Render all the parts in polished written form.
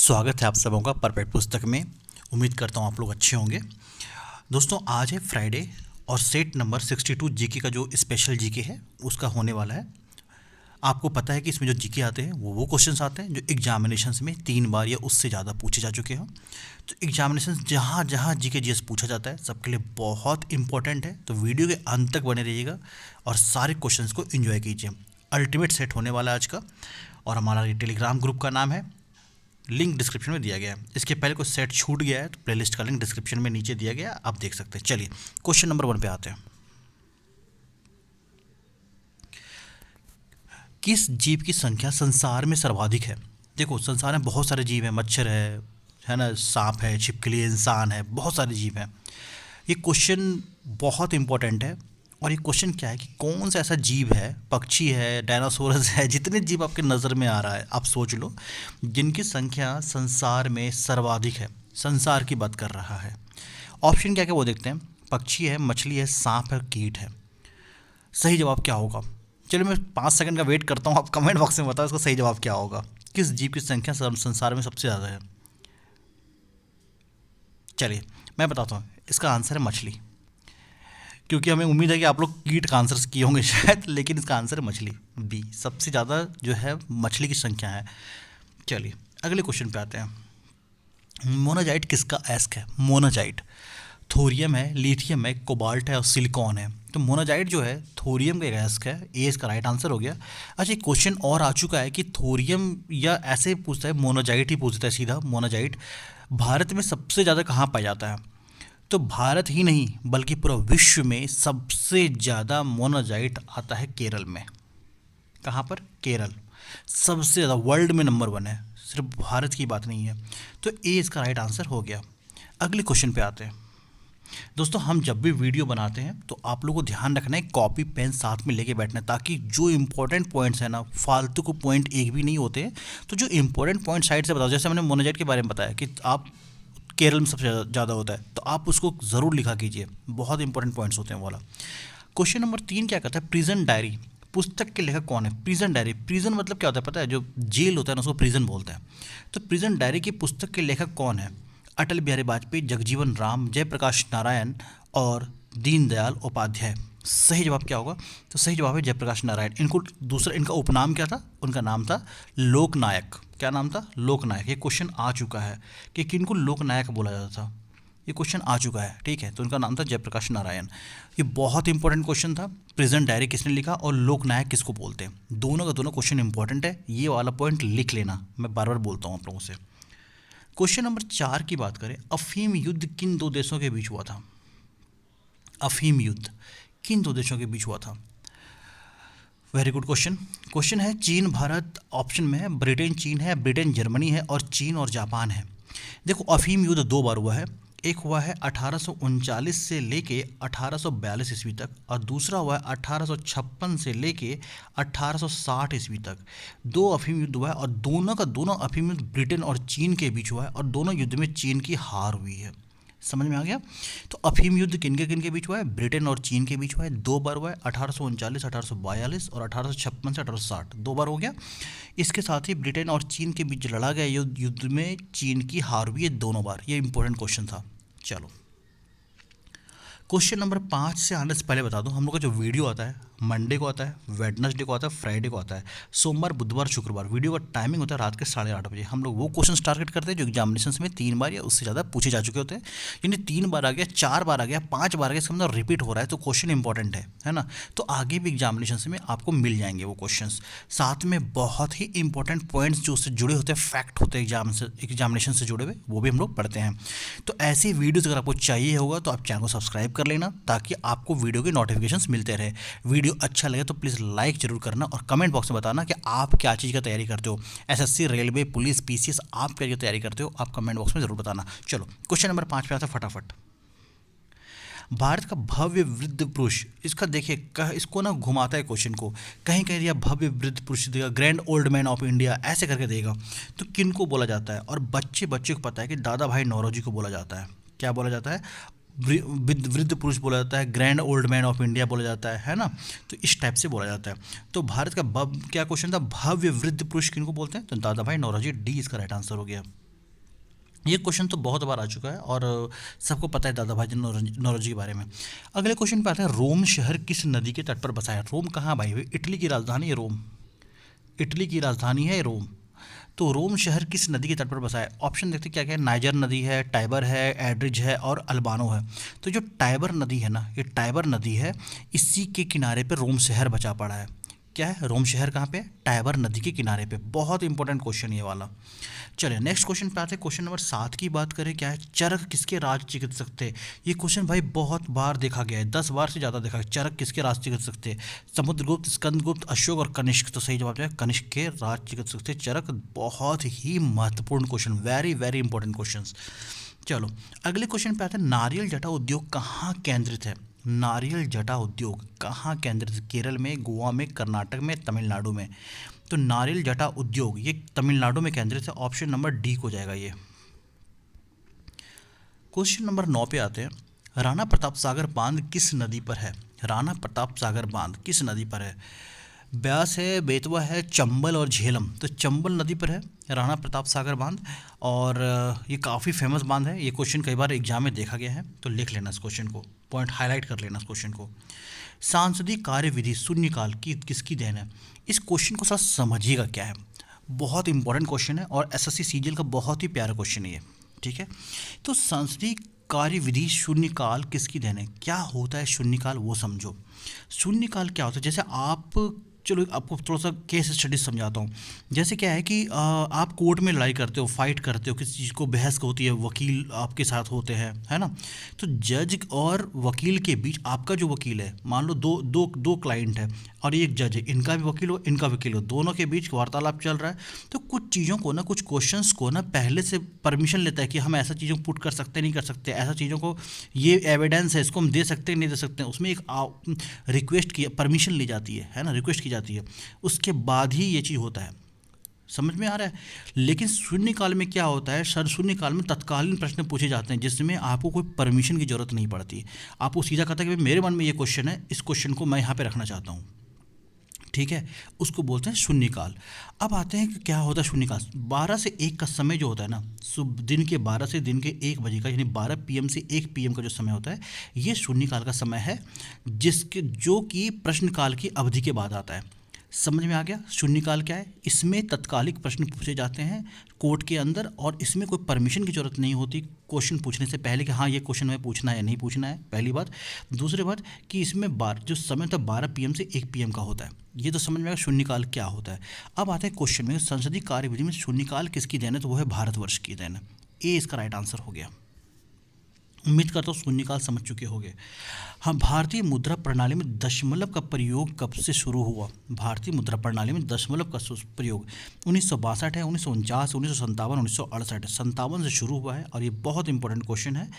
स्वागत है आप सबों का परफेक्ट पुस्तक में। उम्मीद करता हूँ आप लोग अच्छे होंगे। दोस्तों आज है फ्राइडे और सेट नंबर 62 जीके का जो स्पेशल जीके है उसका होने वाला है। आपको पता है कि इसमें जो जीके आते हैं वो क्वेश्चंस आते हैं जो एग्जामिनेशंस में 3 बार या उससे ज़्यादा पूछे जा चुके हैं। तो एग्जामिनेशंस जहाँ जहाँ जीके जीएस पूछा जाता है सबके लिए बहुत इंपॉर्टेंट है। तो वीडियो के अंत तक बने रहिएगा और सारे क्वेश्चंस को एंजॉय कीजिए। अल्टीमेट सेट होने वाला है आज का और हमारा ये टेलीग्राम ग्रुप का नाम है, लिंक डिस्क्रिप्शन में दिया गया है। इसके पहले कोई सेट छूट गया है तो प्लेलिस्ट का लिंक डिस्क्रिप्शन में नीचे दिया गया है, आप देख सकते हैं। चलिए क्वेश्चन नंबर 1 पे आते हैं। किस जीव की संख्या संसार में सर्वाधिक है? देखो संसार में बहुत सारे जीव हैं, मच्छर है ना, सांप है, छिपकली, इंसान है, बहुत सारे जीव हैं। ये क्वेश्चन बहुत इंपॉर्टेंट है। और ये क्वेश्चन क्या है कि कौन सा ऐसा जीव है, पक्षी है, डायनासोरस है, जितने जीव आपके नज़र में आ रहा है आप सोच लो, जिनकी संख्या संसार में सर्वाधिक है। संसार की बात कर रहा है। ऑप्शन क्या क्या वो देखते हैं। पक्षी है, मछली है, सांप है, कीट है। सही जवाब क्या होगा? चलो मैं 5 सेकंड का वेट करता हूँ, आप कमेंट बॉक्स में बताओ इसका सही जवाब क्या होगा। किस जीव की संख्या संसार में सबसे ज़्यादा है? चलिए मैं बताता हूँ, इसका आंसर है मछली। क्योंकि हमें उम्मीद है कि आप लोग कीट का आंसर किए होंगे शायद, लेकिन इसका आंसर है मछली, बी। सबसे ज़्यादा जो है मछली की संख्या है। चलिए अगले क्वेश्चन पे आते हैं। मोनाजाइट किसका एस्क है? मोनाजाइट थोरियम है, लिथियम है, कोबाल्ट है और सिलिकॉन है। तो मोनाजाइट जो है थोरियम का एस्क है, ए इसका राइट आंसर हो गया। अच्छा एक क्वेश्चन और आ चुका है कि थोरियम या ऐसे पूछता है, मोनाजाइट ही पूछता है सीधा। मोनाजाइट भारत में सबसे ज़्यादा कहाँ पाया जाता है? तो भारत ही नहीं बल्कि पूरा विश्व में सबसे ज़्यादा मोनाजाइट आता है केरल में। कहाँ पर? केरल। सबसे ज़्यादा वर्ल्ड में नंबर 1 है, सिर्फ भारत की बात नहीं है। तो ए इसका राइट आंसर हो गया। अगले क्वेश्चन पे आते हैं। दोस्तों हम जब भी वीडियो बनाते हैं तो आप लोगों को ध्यान रखना है, कॉपी पेन साथ में लेके बैठना है, ताकि जो इंपॉर्टेंट पॉइंट्स हैं ना, फालतू को पॉइंट एक भी नहीं होते हैं। तो जो इंपॉर्टेंट पॉइंट साइड से बताओ, जैसे मैंने मोनाजाइट के बारे में बताया कि आप केरल में सबसे ज़्यादा होता है, तो आप उसको ज़रूर लिखा कीजिए, बहुत इंपॉर्टेंट पॉइंट्स होते हैं वाला। क्वेश्चन नंबर 3 क्या कहता है? प्रिजन डायरी पुस्तक के लेखक कौन है? प्रिजन डायरी, प्रिजन मतलब क्या होता है पता है? जो जेल होता है ना उसको प्रिजन बोलते हैं। तो प्रिजन डायरी की पुस्तक के लेखक कौन है? अटल बिहारी वाजपेयी, जगजीवन राम, जयप्रकाश नारायण और दीनदयाल उपाध्याय। सही जवाब क्या होगा? तो सही जवाब है जयप्रकाश नारायण। इनको दूसरा इनका उपनाम क्या था? उनका नाम था लोकनायक। क्या नाम था? लोकनायक। ये क्वेश्चन आ चुका है कि किनको लोकनायक बोला जाता था, ये क्वेश्चन आ चुका है, ठीक है। तो उनका नाम था जयप्रकाश नारायण। ये बहुत इंपॉर्टेंट क्वेश्चन था। प्रेजेंट डायरी किसने लिखा और लोकनायक किसको बोलते हैं? दोनों का दोनों क्वेश्चन इंपॉर्टेंट है, ये वाला पॉइंट लिख लेना, मैं बार बार बोलता हूँ आप लोगों से। क्वेश्चन नंबर 4 की बात करें, अफीम युद्ध किन दो देशों के बीच हुआ था? अफीम युद्ध किन दो देशों के बीच हुआ था? Very good question. क्वेश्चन है चीन भारत ऑप्शन में है, ब्रिटेन चीन है, ब्रिटेन जर्मनी है और चीन और जापान है। देखो अफीम युद्ध 2 बार हुआ है। एक हुआ है 1839 से लेके 1842 ईस्वी तक और दूसरा हुआ है 1856 से लेके 1860 ईस्वी तक। 2 अफीम युद्ध हुआ है और दोनों का दोनों अफीम युद्ध ब्रिटेन और चीन के बीच हुआ है और दोनों युद्ध में चीन की हार हुई है। समझ में आ गया? तो अफीम युद्ध किन के बीच हुआ है? ब्रिटेन और चीन के बीच हुआ है। 2 बार हुआ है, 1839, 1842 और 1856 से 1860, 2 बार हो गया। इसके साथ ही ब्रिटेन और चीन के बीच लड़ा गया युद्ध में चीन की हार हुई है दोनों बार। ये इंपॉर्टेंट क्वेश्चन था। चलो क्वेश्चन नंबर 5 से आने से पहले बता दूं, हम लोग का जो वीडियो आता है मंडे को आता है, वेडनेसडे को आता है, फ्राइडे को आता है, सोमवार बुधवार शुक्रवार। वीडियो का टाइमिंग होता है रात के 8:30 बजे। हम लोग वो क्वेश्चन टारगेट करते हैं जो एग्जामिनेशन में 3 बार या उससे ज़्यादा पूछे जा चुके होते हैं। यानी 3 बार आ गया, 4 बार आ गया, 5 बार आ गया, इसका मतलब रिपीट हो रहा है, तो क्वेश्चन इंपॉर्टेंट है ना। तो आगे भी एग्जामिनेशन में आपको मिल जाएंगे वो क्वेश्चन। साथ में बहुत ही इंपॉर्टेंट पॉइंट्स जो उससे जुड़े होते हैं, फैक्ट होते हैं एग्जामिनेशन से जुड़े हुए, वो भी हम लोग पढ़ते हैं। तो ऐसी वीडियोज़ अगर आपको चाहिए होगा तो आप चैनल को सब्सक्राइब कर लेना, ताकि आपको वीडियो के नोटिफिकेशंस मिलते रहे। वीडियो अच्छा लगे तो प्लीज़ लाइक जरूर करना और कमेंट बॉक्स में बताना कि आप क्या चीज़ का तैयारी करते हो। एसएससी, रेलवे, पुलिस, पीसीएस, आप क्या तैयारी करते हो, आप कमेंट बॉक्स में ज़रूर बताना। चलो क्वेश्चन नंबर 5 पे आता है फटाफट। भारत का भव्य वृद्ध पुरुष, इसका देखिए इसको ना घुमाता है क्वेश्चन को, कहीं कहीं दिया भव्य वृद्ध पुरुष देगा, grand old man of India ऐसे करके देगा। तो किन को बोला जाता है? और बच्चे को पता है कि दादा भाई नौरोजी को बोला जाता है। क्या बोला जाता है? वृद्ध पुरुष बोला जाता है, grand old man of India बोला जाता है ना। तो इस टाइप से बोला जाता है। तो भारत का क्या क्वेश्चन था? भव्य वृद्ध पुरुष किनको बोलते हैं? तो दादा भाई नौरोजी, डी इसका राइट आंसर हो गया। ये क्वेश्चन तो बहुत बार आ चुका है और सबको पता है दादा भाई नौरोजी के बारे में। अगले क्वेश्चन पे आते हैं, रोम शहर किस नदी के तट पर बसा है? रोम कहाँ भाई? इटली की राजधानी है रोम, इटली की राजधानी है रोम। तो रोम शहर किस नदी के तट पर बसा है? ऑप्शन देखते क्या क्या है, नाइजर नदी है, टाइबर है, एड्रिज है और अल्बानो है। तो जो टाइबर नदी है ना, ये टाइबर नदी है, इसी के किनारे पे रोम शहर बचा पड़ा है। क्या है? रोम शहर कहाँ पे? टाइबर नदी के किनारे पे। बहुत इंपॉर्टेंट क्वेश्चन ये वाला। चलिए नेक्स्ट क्वेश्चन पे आते हैं। क्वेश्चन नंबर 7 की बात करें, क्या है? चरक किसके राज चिकित्सक थे? ये क्वेश्चन भाई बहुत बार देखा गया है, 10 बार से ज़्यादा देखा है। चरक किसके राज चिकित्सक थे? समुद्रगुप्त, स्कंदगुप्त, अशोक और कनिष्क। तो सही जवाब जो है कनिष्क के राज चिकित्सक थे चरक। बहुत ही महत्वपूर्ण question, very very important question. चलो अगले क्वेश्चन पे आते हैं, नारियल जटा उद्योग कहाँ केंद्रित है? नारियल जटा उद्योग कहाँ केंद्रित है? केरल में, गोवा में, कर्नाटक में, तमिलनाडु में। तो नारियल जटा उद्योग ये तमिलनाडु में केंद्रित है। ऑप्शन नंबर डी को जाएगा ये। क्वेश्चन नंबर 9 पे आते हैं, राणा प्रताप सागर बांध किस नदी पर है? राणा प्रताप सागर बांध किस नदी पर है? ब्यास है, बेतवा है, चंबल और झेलम। तो चंबल नदी पर है राणा प्रताप सागर बांध। और ये काफ़ी फेमस बांध है। ये क्वेश्चन कई बार एग्जाम में देखा गया है, तो लिख लेना इस क्वेश्चन को, पॉइंट हाईलाइट कर लेना इस क्वेश्चन को। सांसदीय कार्यविधि शून्यकाल की किसकी देन है? इस क्वेश्चन को साथ समझिएगा क्या है। बहुत इंपॉर्टेंट क्वेश्चन है और एसएससी सीजीएल का बहुत ही प्यारा क्वेश्चन है ये। ठीक है, तो संसदीय कार्यविधि शून्यकाल किसकी देन है? क्या होता है शून्यकाल वो समझो। शून्यकाल क्या होता है? जैसे आप, चलो आपको थोड़ा सा केस स्टडीज समझाता हूँ। जैसे क्या है कि आप कोर्ट में लड़ाई करते हो, फाइट करते हो, किसी चीज़ को बहस होती है, वकील आपके साथ होते हैं, है ना। तो जज और वकील के बीच, आपका जो वकील है, मान लो दो दो दो क्लाइंट है और एक जज है, इनका भी वकील हो, इनका वकील हो, दोनों के बीच वार्तालाप चल रहा है। तो कुछ चीज़ों को ना, कुछ क्वेश्चंस को ना पहले से परमिशन लेता है कि हम ऐसा चीज़ों को पुट कर सकते नहीं कर सकते, ऐसा चीज़ों को, ये एविडेंस है, इसको हम दे सकते हैं नहीं दे सकते हैं। उसमें एक रिक्वेस्ट की परमिशन ली जाती है ना, रिक्वेस्ट की जाती है। उसके बाद ही ये चीज़ होता है। समझ में आ रहा है? लेकिन शून्यकाल में क्या होता है सर? शून्यकाल में तत्कालीन प्रश्न पूछे जाते हैं जिसमें आपको कोई परमिशन की जरूरत नहीं पड़ती। आपको सीधा कहता है कि भाई मेरे मन में ये क्वेश्चन है, इस क्वेश्चन को मैं यहाँ पे रखना चाहता हूँ। ठीक है, उसको बोलते हैं शून्यकाल। अब आते हैं कि क्या होता है शून्यकाल। 12 से 1 का समय जो होता है ना, सुबह दिन के 12 से दिन के 1 बजे का, यानी 12 पीएम से 1 पीएम का जो समय होता है, ये शून्यकाल का समय है, जिसके जो कि प्रश्नकाल की अवधि के बाद आता है। समझ में आ गया? शून्यकाल क्या है? इसमें तत्कालिक प्रश्न पूछे जाते हैं कोर्ट के अंदर, और इसमें कोई परमिशन की ज़रूरत नहीं होती क्वेश्चन पूछने से पहले कि हाँ ये क्वेश्चन हमें पूछना है या नहीं पूछना है, पहली बात। दूसरी बात कि इसमें जो समय था 12 पीएम से 1 पीएम का होता है। ये तो समझ में आएगा शून्यकाल क्या होता है। अब आते हैं क्वेश्चन में, संसदीय कार्यविधि में शून्यकाल किसकी देन है? तो वो है भारतवर्ष की देन है। ए इसका राइट आंसर हो गया। उम्मीद करता हूँ शून्यकाल समझ चुके होंगे। हाँ, भारतीय मुद्रा प्रणाली में दशमलव का प्रयोग कब से शुरू हुआ? भारतीय मुद्रा प्रणाली में दशमलव का प्रयोग 1962 है, 1949, 1957, 1968 है। 57 से शुरू हुआ है और ये बहुत इंपॉर्टेंट क्वेश्चन है।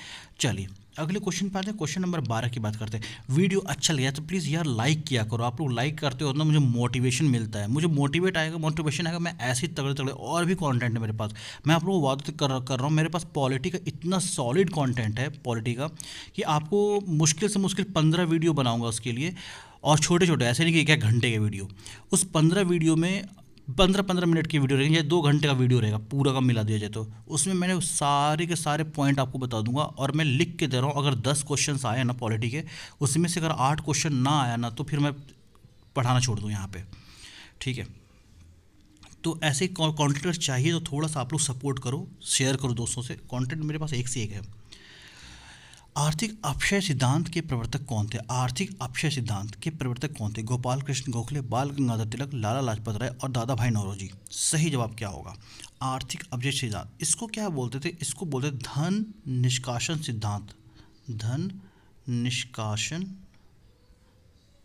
चलिए अगले क्वेश्चन पे आते हैं। क्वेश्चन नंबर 12 की बात करते हैं। वीडियो अच्छा लगा तो प्लीज़ यार लाइक किया करो। आप लोग लाइक करते हो ना, मुझे मोटिवेशन मिलता है, मुझे मोटिवेशन आएगा। मैं ऐसे ही तगड़े तगड़े और भी कंटेंट है मेरे पास। मैं आप लोगों को वादा कर रहा हूँ, मेरे पास पॉलिटी का इतना सॉलिड कंटेंट है पॉलिटी का, कि आपको मुश्किल से मुश्किल 15 वीडियो बनाऊंगा उसके लिए। और छोटे छोटे, ऐसे नहीं कि 1 घंटे के वीडियो। उस 15 वीडियो में 15-15 मिनट की वीडियो रहेगी या 2 घंटे का वीडियो रहेगा पूरा का मिला दिया जाए तो। उसमें मैंने सारे के सारे पॉइंट आपको बता दूंगा और मैं लिख के दे रहा हूँ। अगर 10 क्वेश्चन आए ना पॉलिटी के, उसमें से अगर 8 क्वेश्चन ना आया ना, तो फिर मैं पढ़ाना छोड़ दूँ यहाँ पे। ठीक है, तो ऐसे कंटेंट चाहिए तो थोड़ा सा आप लोग सपोर्ट करो, शेयर करो दोस्तों से। कंटेंट मेरे पास एक से एक है। आर्थिक अपक्षय सिद्धांत के प्रवर्तक कौन थे? आर्थिक अपक्षय सिद्धांत के प्रवर्तक कौन थे? गोपाल कृष्ण गोखले, बाल गंगाधर तिलक, लाला लाजपत राय और दादा भाई नौरोजी। सही जवाब क्या होगा? आर्थिक अपक्षय सिद्धांत। इसको क्या बोलते थे? इसको बोलते थे धन निष्कासन सिद्धांत। धन निष्कासन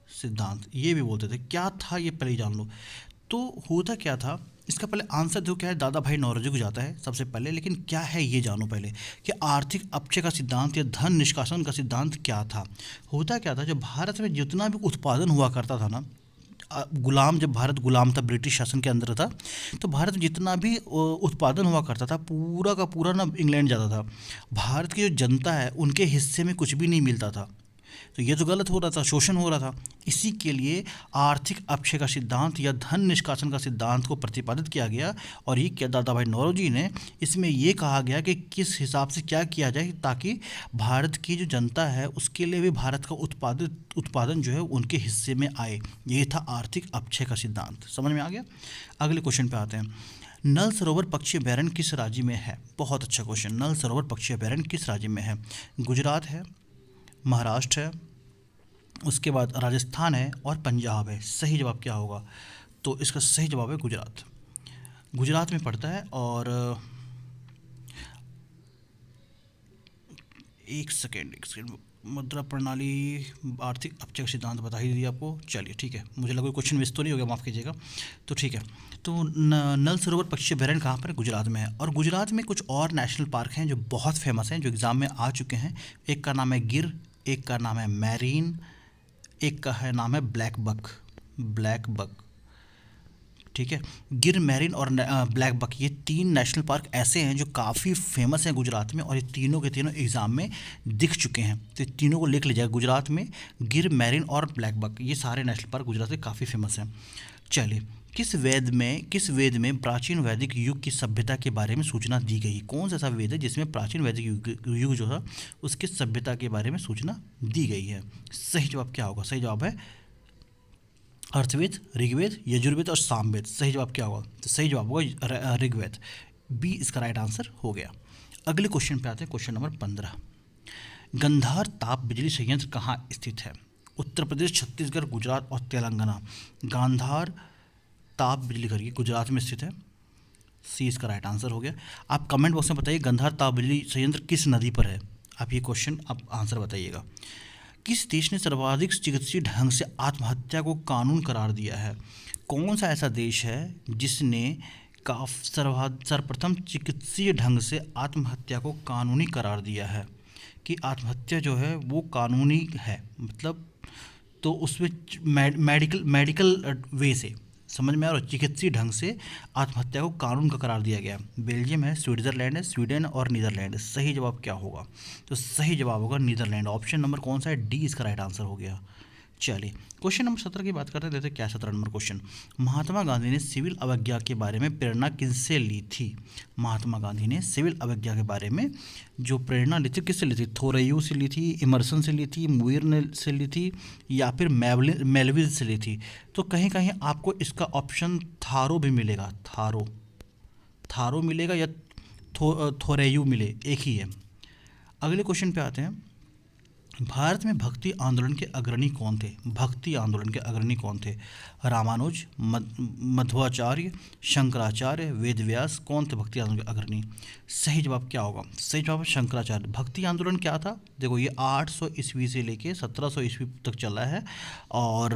सिद्धांत ये भी बोलते थे। क्या था ये पहले जान लो। तो होता क्या था, इसका पहले आंसर जो क्या है दादा भाई नौरोजी को जाता है सबसे पहले। लेकिन क्या है ये जानो पहले कि आर्थिक अपक्षय का सिद्धांत या धन निष्कासन का सिद्धांत क्या था। होता क्या था, जब भारत में जितना भी उत्पादन हुआ करता था ना, जब भारत गुलाम था, ब्रिटिश शासन के अंदर था, तो भारत में जितना भी उत्पादन हुआ करता था पूरा का पूरा ना इंग्लैंड जाता था। भारत की जो जनता है उनके हिस्से में कुछ भी नहीं मिलता था। तो ये तो गलत हो रहा था, शोषण हो रहा था। इसी के लिए आर्थिक अक्षय का सिद्धांत या धन निष्कासन का सिद्धांत को प्रतिपादित किया गया। और ये क्या दादा भाई नौरोजी ने, इसमें ये कहा गया कि किस हिसाब से क्या किया जाए ताकि भारत की जो जनता है उसके लिए भी भारत का उत्पादन जो है उनके हिस्से में आए। ये था आर्थिक अक्षय का सिद्धांत। समझ में आ गया। अगले क्वेश्चन पे आते हैं। नल सरोवर पक्षी अभयारण्य किस राज्य में है? बहुत अच्छा क्वेश्चन। नल सरोवर पक्षी अभयारण्य किस राज्य में है? गुजरात है, महाराष्ट्र है, उसके बाद राजस्थान है और पंजाब है। सही जवाब क्या होगा? तो इसका सही जवाब है गुजरात। गुजरात में पड़ता है। और एक सेकेंड मुद्रा प्रणाली आर्थिक अक्षय का सिद्धांत बता ही दिया आपको। चलिए ठीक है, मुझे लगा कोई क्वेश्चन मिस तो नहीं हो गया, माफ़ कीजिएगा। तो ठीक है, तो नल सरोवर पक्षी अभयारण्य कहाँ पर है? गुजरात में है। और गुजरात में कुछ और नेशनल पार्क हैं जो बहुत फेमस हैं, जो एग्ज़ाम में आ चुके हैं। एक का नाम है गिर, एक का नाम है मैरीन, एक का है नाम है ब्लैक बक। ठीक है, गिर, मैरीन और ब्लैक बक, ये 3 नेशनल पार्क ऐसे हैं जो काफ़ी फेमस हैं गुजरात में, और ये तीनों के तीनों एग्ज़ाम में दिख चुके हैं। तो ये तीनों को लिख लीजिएगा, गुजरात में गिर, मैरीन और ब्लैक बक, ये सारे नेशनल पार्क गुजरात में काफ़ी फेमस हैं। चलिए, किस वेद में प्राचीन वैदिक युग की सभ्यता के बारे में सूचना दी गई? कौन सा ऐसा वेद है जिसमें प्राचीन वैदिक युग जो है उसकी सभ्यता के बारे में सूचना दी गई है? सही जवाब क्या होगा? सही जवाब है अर्थवेद, ऋग्वेद, यजुर्वेद और सामवेद। सही जवाब क्या होगा? तो सही जवाब होगा ऋग्वेद। बी इसका राइट आंसर हो गया। अगले क्वेश्चन पे आते हैं, क्वेश्चन नंबर 15। गंधार ताप बिजली संयंत्र कहाँ स्थित है? उत्तर प्रदेश, छत्तीसगढ़, गुजरात और तेलंगाना। गांधार ताप बिजली घर ये गुजरात में स्थित है। सी इसका राइट आंसर हो गया। आप कमेंट बॉक्स में बताइए गंधार ताप बिजली संयंत्र किस नदी पर है? आप ये क्वेश्चन आप आंसर बताइएगा। किस देश ने सर्वाधिक चिकित्सीय ढंग से आत्महत्या को कानून करार दिया है? कौन सा ऐसा देश है जिसने सर्वप्रथम चिकित्सीय ढंग से आत्महत्या को कानूनी करार दिया है कि आत्महत्या जो है वो कानूनी है, मतलब तो उसमें मेडिकल वे से, समझ में आ रहा है, चिकित्सीय ढंग से आत्महत्या को कानून का करार दिया गया। बेल्जियम है, स्विट्ज़रलैंड है, स्वीडन और नीदरलैंड है। सही जवाब क्या होगा? तो सही जवाब होगा नीदरलैंड। ऑप्शन नंबर कौन सा है? डी इसका राइट आंसर हो गया। चलिए, क्वेश्चन नंबर 17 की बात करते थे। क्या 17 नंबर क्वेश्चन? महात्मा गांधी ने सिविल अवज्ञा के बारे में प्रेरणा किससे ली थी? महात्मा गांधी ने सिविल अवज्ञा के बारे में जो प्रेरणा ली थी किससे ली थी? थोरैयू से ली थी, इमर्सन से ली थी, मुइर ने से ली थी, या फिर मेलविल से ली थी? तो कहीं कहीं आपको इसका ऑप्शन थारो भी मिलेगा। थारो मिलेगा या थोरैयू मिले, एक ही है। अगले क्वेश्चन पे आते हैं। भारत में भक्ति आंदोलन के अग्रणी कौन थे? भक्ति आंदोलन के अग्रणी कौन थे? रामानुज, मध्वाचार्य, शंकराचार्य, वेदव्यास। कौन थे भक्ति आंदोलन के अग्रणी? सही जवाब क्या होगा? सही जवाब है शंकराचार्य। भक्ति आंदोलन क्या था? देखो, ये 800 ईस्वी से लेके 1700 ईस्वी तक चला है। और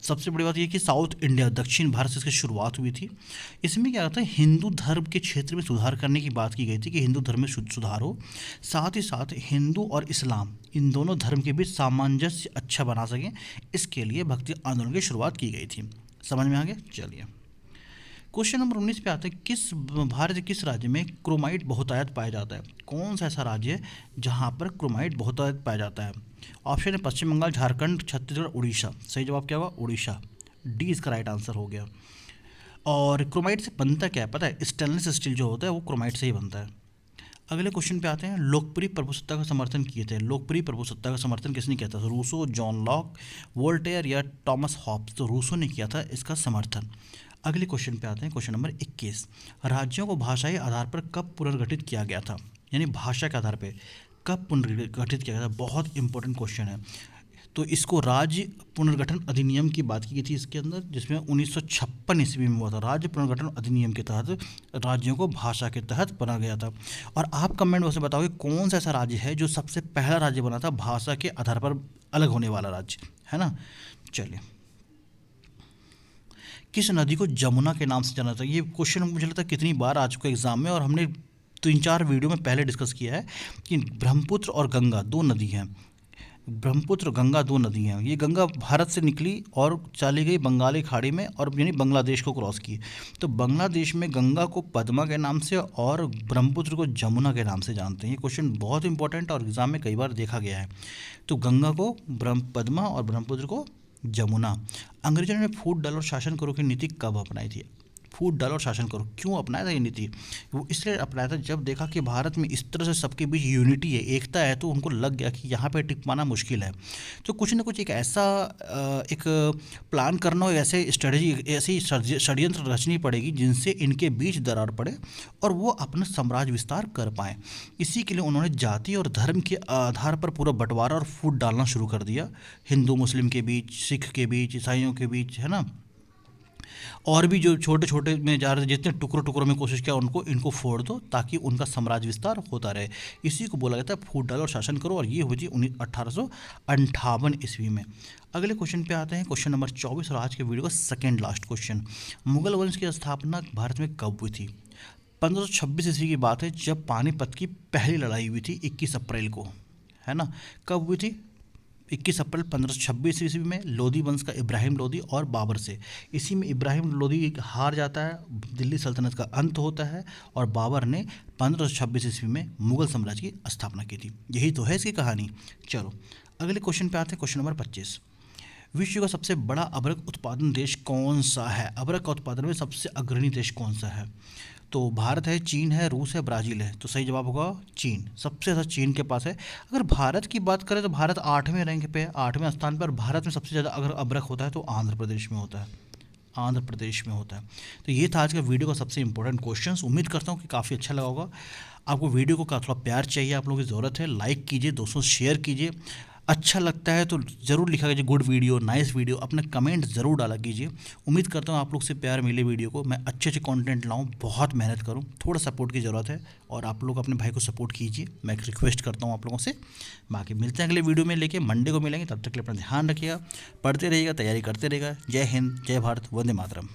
सबसे बड़ी बात ये कि साउथ इंडिया, दक्षिण भारत से इसकी शुरुआत हुई थी। इसमें क्या था, हिंदू धर्म के क्षेत्र में सुधार करने की बात की गई थी कि हिंदू धर्म में सुधार हो, साथ ही साथ हिंदू और इस्लाम इन दोनों धर्म के बीच सामंजस्य अच्छा बना सकें, इसके लिए भक्ति आंदोलन की शुरुआत की गई थी। समझ में आ गया? चलिए, क्वेश्चन नंबर 19 पे आते हैं। भारत के किस राज्य में क्रोमाइट बहुतायत पाया जाता है? कौन सा ऐसा राज्य है जहाँ पर क्रोमाइट बहुतायत पाया जाता है? ऑप्शन है पश्चिम बंगाल, झारखंड, छत्तीसगढ़, उड़ीसा। सही जवाब क्या होगा? उड़ीसा। डी इसका राइट आंसर हो गया। और क्रोमाइट से बनता क्या है पता है? स्टेनलेस स्टील जो होता है वो क्रोमाइट से ही बनता है। अगले क्वेश्चन पे आते हैं। लोकप्रिय प्रभुसत्ता का समर्थन किए थे? लोकप्रिय प्रभुसत्ता का समर्थन किसने किया था? रूसो, जॉन लॉक, वोल्टेयर या टॉमस हॉब्स? तो रूसो ने किया था इसका समर्थन। अगले क्वेश्चन पे आते हैं, क्वेश्चन नंबर 21। राज्यों को भाषाई आधार पर कब पुनर्गठित किया गया था? यानी भाषा के आधार पर कब पुनर्गठित किया गया था? बहुत इंपॉर्टेंट क्वेश्चन है। तो इसको राज्य पुनर्गठन अधिनियम की बात की गई थी इसके अंदर, जिसमें 1956 ईस्वी में हुआ था। राज्य पुनर्गठन अधिनियम के तहत राज्यों को भाषा के तहत बना गया था। और आप कमेंट बॉक्स में बताओगे कौन सा ऐसा राज्य है जो सबसे पहला राज्य बना था भाषा के आधार पर अलग होने वाला राज्य, है ना? चलिए, किस नदी को जमुना के नाम से जाना था? ये क्वेश्चन मुझे लगता है कितनी बार आ चुका है एग्जाम में, और हमने 3-4 वीडियो में पहले डिस्कस किया है कि ब्रह्मपुत्र और गंगा 2 नदी हैं। ब्रह्मपुत्र गंगा दो नदियाँ हैं। ये गंगा भारत से निकली और चली गई बंगाली खाड़ी में और यानी बांग्लादेश को क्रॉस की। तो बांग्लादेश में गंगा को पद्मा के नाम से और ब्रह्मपुत्र को जमुना के नाम से जानते हैं। ये क्वेश्चन बहुत इंपॉर्टेंट और एग्जाम में कई बार देखा गया है। तो गंगा को पद्मा और ब्रह्मपुत्र को जमुना। अंग्रेजों ने फूट डालो और शासन करो की नीति कब अपनाई थी? फूट डालो और शासन करो क्यों अपनाया था ये नीति? वो इसलिए अपनाया था जब देखा कि भारत में इस तरह से सबके बीच यूनिटी है, एकता है, तो उनको लग गया कि यहाँ पे टिक पाना मुश्किल है। तो कुछ ना कुछ एक ऐसा एक प्लान करना और ऐसे स्ट्रेटजी ऐसी षड्यंत्र रचनी पड़ेगी जिनसे इनके बीच दरार पड़े और वो अपना साम्राज्य विस्तार कर पाएँ। इसी के लिए उन्होंने जाति और धर्म के आधार पर पूरा बंटवारा और फूट डालना शुरू कर दिया। हिंदू मुस्लिम के बीच, सिख के बीच, ईसाइयों के बीच, है ना, और भी जो छोटे छोटे में जा रहे जितने टुकड़ों टुकड़ों में कोशिश किया उनको इनको फोड़ दो ताकि उनका साम्राज्य विस्तार होता रहे। इसी को बोला जाता है फूट डालो और शासन करो, और ये हुई थी 1858 ईस्वी में। अगले क्वेश्चन पे आते हैं, क्वेश्चन नंबर 24 और आज के वीडियो का सेकेंड लास्ट क्वेश्चन। मुगल वंश की स्थापना भारत में कब हुई थी? 1526 ईस्वी की बात है जब पानीपत की पहली लड़ाई हुई थी 21 अप्रैल को, है ना। कब हुई थी? 21 अप्रैल 1526 ईस्वी में लोधी वंश का इब्राहिम लोधी और बाबर से। इसी में इब्राहिम लोधी हार जाता है, दिल्ली सल्तनत का अंत होता है और बाबर ने 1526 ईस्वी में मुगल साम्राज्य की स्थापना की थी। यही तो है इसकी कहानी। चलो अगले क्वेश्चन पे आते हैं, क्वेश्चन नंबर 25। विश्व का सबसे बड़ा अबरक उत्पादन देश कौन सा है? अबरक का उत्पादन में सबसे अग्रणी देश कौन सा है? तो भारत है, चीन है, रूस है, ब्राज़ील है। तो सही जवाब होगा चीन। सबसे ज़्यादा चीन के पास है। अगर भारत की बात करें तो भारत 8वें रैंक पे है, 8वें स्थान पर। भारत में सबसे ज़्यादा अगर अबरक होता है तो आंध्र प्रदेश में होता है, आंध्र प्रदेश में होता है। तो ये था आज का वीडियो का सबसे इंपॉर्टेंट क्वेश्चंस। उम्मीद करता हूँ कि काफ़ी अच्छा लगा होगा आपको। वीडियो को थोड़ा प्यार चाहिए, आप लोगों की ज़रूरत है। लाइक कीजिए, दोस्तों शेयर कीजिए। अच्छा लगता है तो ज़रूर लिखा कीजिए गुड वीडियो, नाइस वीडियो, अपने कमेंट ज़रूर डाला कीजिए। उम्मीद करता हूँ आप लोग से प्यार मिले वीडियो को। मैं अच्छे अच्छे कंटेंट लाऊं, बहुत मेहनत करूं, थोड़ा सपोर्ट की ज़रूरत है और आप लोग अपने भाई को सपोर्ट कीजिए, मैं एक रिक्वेस्ट करता हूँ आप लोगों से। बाकी मिलते हैं अगले वीडियो में लेके, मंडे को मिलेंगे। तब तक के लिए अपना ध्यान रखिएगा, पढ़ते रहिएगा, तैयारी करते रहिएगा। जय हिंद, जय भारत, वंदे मातरम।